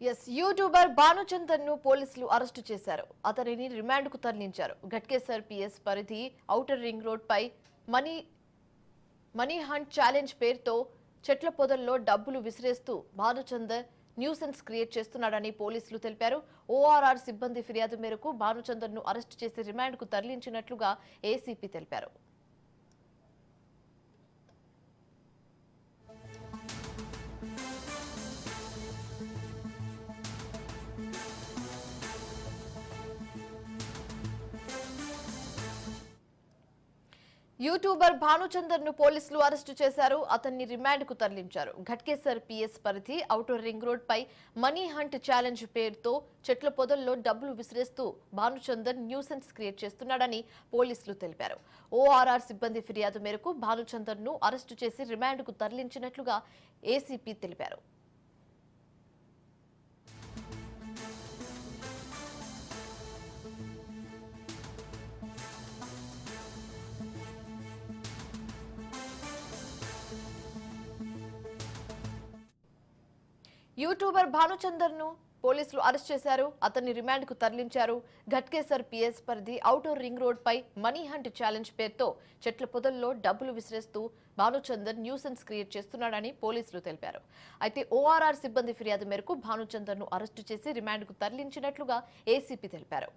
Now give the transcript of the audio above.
YouTuber Bhanuchander ను పోలీసులు arrest చేశారు. అతనిని రిమాండ్ కు తరలించారు. ఘట్కేసర్ పిఎస్ పరిధి ఔటర్ రింగ్ రోడ్ పై మనీ హంట్ ఛాలెంజ్ పేరుతో చెట్ల పొదల్లో డబ్బులు విసిరేస్తూ భానుచందర్ న్యూసెన్స్ క్రియేట్ చేస్తున్నాడని పోలీసులు తెలిపారు. ఓఆర్ఆర్ సిబ్బంది ఫిర్యాదు మేరకు భానుచందర్ ను అరెస్టు చేసి రిమాండ్ కు తరలించినట్లుగా ఏసీపీ తెలిపారు. యూట్యూబర్ భానుచందర్ ను పోలీసులు అరెస్టు చేశారు. అతన్ని రిమాండ్ కు తరలించారు. ఘట్కేసర్ పిఎస్ పరిధి ఔటర్ రింగ్ రోడ్ పై మనీ హంట్ ఛాలెంజ్ పేరుతో చెట్ల పొదల్లో డబ్బులు విసిరేస్తూ భానుచందర్ న్యూసెన్స్ క్రియేట్ చేస్తున్నాడని పోలీసులు తెలిపారు. ఓఆర్ఆర్ సిబ్బంది ఫిర్యాదు మేరకు భానుచందర్ ను అరెస్టు చేసి రిమాండ్ కు తరలించినట్లుగా ఏసీపీ తెలిపారు. యూట్యూబర్ భానుచందర్ ను పోలీసులు అరెస్ట్ చేశారు. అతన్ని రిమాండ్ కు తరలించారు. ఘట్కేసర్ పిఎస్ పరిధి ఔటర్ రింగ్ రోడ్ పై మనీ హంట్ ఛాలెంజ్ పేరుతో చెట్ల పొదల్లో డబ్బులు విసిరేస్తూ భానుచందర్ న్యూసెన్స్ క్రియేట్ చేస్తున్నాడని పోలీసులు తెలిపారు. అయితే ఓఆర్ఆర్ సిబ్బంది ఫిర్యాదు మేరకు భానుచందర్ ను అరెస్టు చేసి రిమాండ్ కు తరలించినట్లుగా ఏసీపీ తెలిపారు.